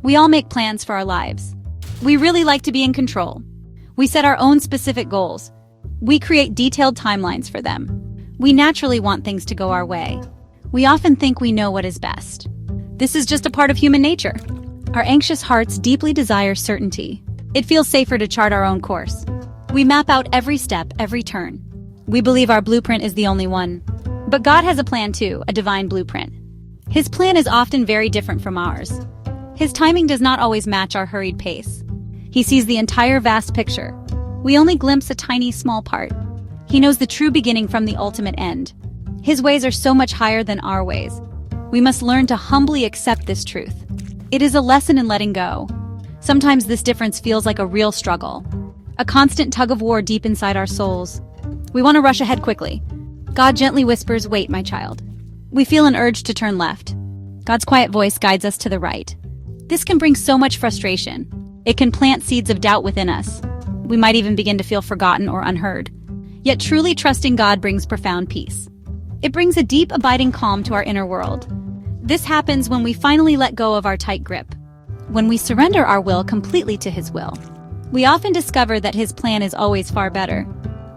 We all make plans for our lives. We really like to be in control. We set our own specific goals. We create detailed timelines for them. We naturally want things to go our way. We often think we know what is best. This is just a part of human nature. Our anxious hearts deeply desire certainty. It feels safer to chart our own course. We map out every step, every turn. We believe our blueprint is the only one. But God has a plan too, a divine blueprint. His plan is often very different from ours. His timing does not always match our hurried pace. He sees the entire vast picture. We only glimpse a tiny, small part. He knows the true beginning from the ultimate end. His ways are so much higher than our ways. We must learn to humbly accept this truth. It is a lesson in letting go. Sometimes this difference feels like a real struggle, a constant tug of war deep inside our souls. We want to rush ahead quickly. God gently whispers, "Wait, my child." We feel an urge to turn left. God's quiet voice guides us to the right. This can bring so much frustration. It can plant seeds of doubt within us. We might even begin to feel forgotten or unheard. Yet truly trusting God brings profound peace. It brings a deep, abiding calm to our inner world. This happens when we finally let go of our tight grip, when we surrender our will completely to His will. We often discover that His plan is always far better.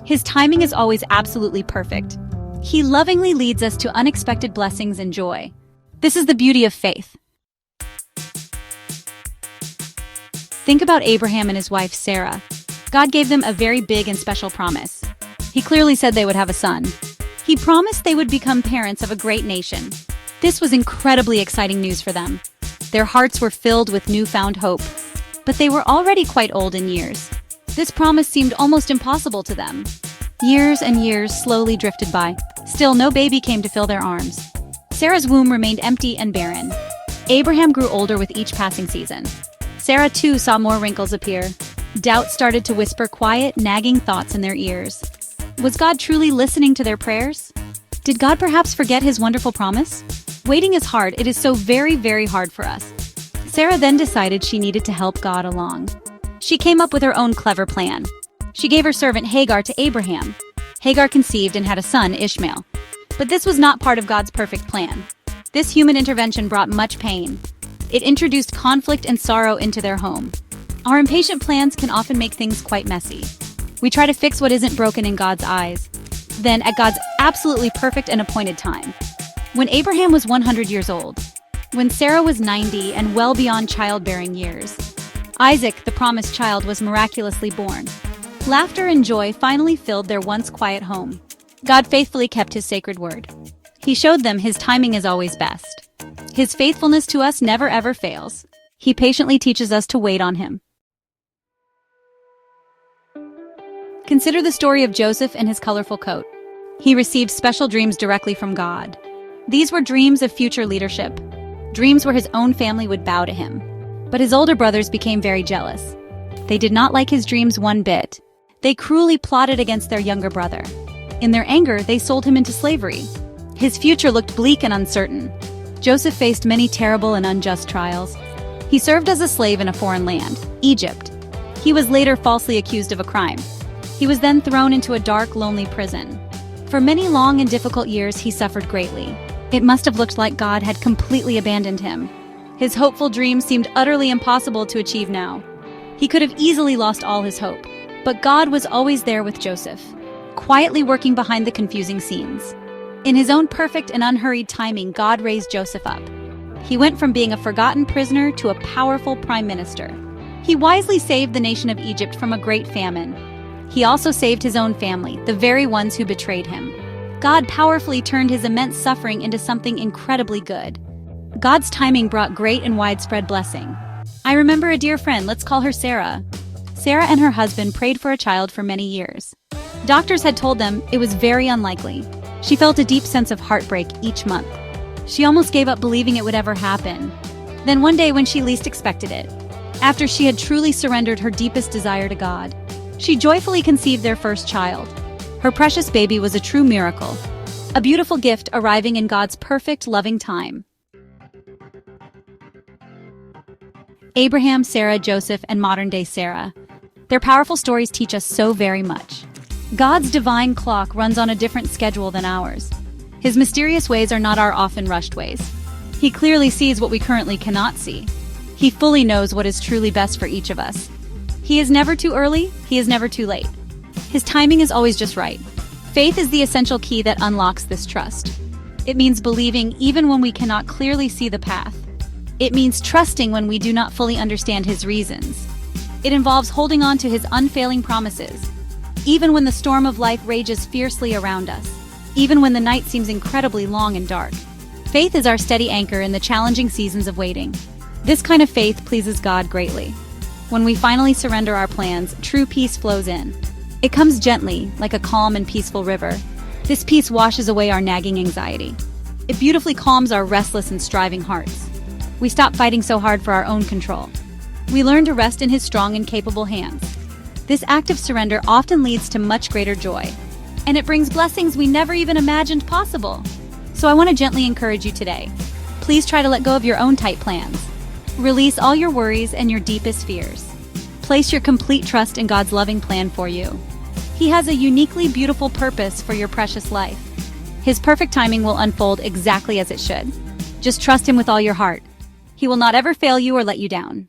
His timing is always absolutely perfect. He lovingly leads us to unexpected blessings and joy. This is the beauty of faith. Think about Abraham and his wife Sarah. God gave them a very big and special promise. He clearly said they would have a son. He promised they would become parents of a great nation. This was incredibly exciting news for them. Their hearts were filled with newfound hope. But they were already quite old in years. This promise seemed almost impossible to them. Years and years slowly drifted by. Still, no baby came to fill their arms. Sarah's womb remained empty and barren. Abraham grew older with each passing season. Sarah too saw more wrinkles appear. Doubt started to whisper quiet, nagging thoughts in their ears. Was God truly listening to their prayers? Did God perhaps forget His wonderful promise? Waiting is hard. It is so very, very hard for us. Sarah then decided she needed to help God along. She came up with her own clever plan. She gave her servant Hagar to Abraham. Hagar conceived and had a son, Ishmael. But this was not part of God's perfect plan. This human intervention brought much pain. It introduced conflict and sorrow into their home. Our impatient plans can often make things quite messy. We try to fix what isn't broken in God's eyes. Then, at God's absolutely perfect and appointed time. When Abraham was 100 years old, when Sarah was 90 and well beyond childbearing years, Isaac, the promised child, was miraculously born. Laughter and joy finally filled their once quiet home. God faithfully kept His sacred word. He showed them His timing is always best. His faithfulness to us never ever fails. He patiently teaches us to wait on Him. Consider the story of Joseph and his colorful coat. He received special dreams directly from God. These were dreams of future leadership, dreams where his own family would bow to him. But his older brothers became very jealous. They did not like his dreams one bit. They cruelly plotted against their younger brother. In their anger, they sold him into slavery. His future looked bleak and uncertain. Joseph faced many terrible and unjust trials. He served as a slave in a foreign land, Egypt. He was later falsely accused of a crime. He was then thrown into a dark, lonely prison. For many long and difficult years, he suffered greatly. It must have looked like God had completely abandoned him. His hopeful dreams seemed utterly impossible to achieve now. He could have easily lost all his hope. But God was always there with Joseph, quietly working behind the confusing scenes. In His own perfect and unhurried timing, God raised Joseph up. He went from being a forgotten prisoner to a powerful prime minister. He wisely saved the nation of Egypt from a great famine. He also saved his own family, the very ones who betrayed him. God powerfully turned his immense suffering into something incredibly good. God's timing brought great and widespread blessing. I remember a dear friend, let's call her Sarah. Sarah and her husband prayed for a child for many years. Doctors had told them it was very unlikely. She felt a deep sense of heartbreak each month. She almost gave up believing it would ever happen. Then one day when she least expected it, after she had truly surrendered her deepest desire to God, she joyfully conceived their first child. Her precious baby was a true miracle, a beautiful gift arriving in God's perfect, loving time. Abraham, Sarah, Joseph, and modern-day Sarah. Their powerful stories teach us so very much. God's divine clock runs on a different schedule than ours. His mysterious ways are not our often rushed ways. He clearly sees what we currently cannot see. He fully knows what is truly best for each of us. He is never too early, he is never too late. His timing is always just right. Faith is the essential key that unlocks this trust. It means believing even when we cannot clearly see the path. It means trusting when we do not fully understand his reasons. It involves holding on to his unfailing promises, even when the storm of life rages fiercely around us, even when the night seems incredibly long and dark. Faith is our steady anchor in the challenging seasons of waiting. This kind of faith pleases God greatly. When we finally surrender our plans, true peace flows in. It comes gently, like a calm and peaceful river. This peace washes away our nagging anxiety. It beautifully calms our restless and striving hearts. We stop fighting so hard for our own control. We learn to rest in his strong and capable hands. This act of surrender often leads to much greater joy, and it brings blessings we never even imagined possible. So I want to gently encourage you today. Please try to let go of your own tight plans. Release all your worries and your deepest fears. Place your complete trust in God's loving plan for you. He has a uniquely beautiful purpose for your precious life. His perfect timing will unfold exactly as it should. Just trust him with all your heart. He will not ever fail you or let you down.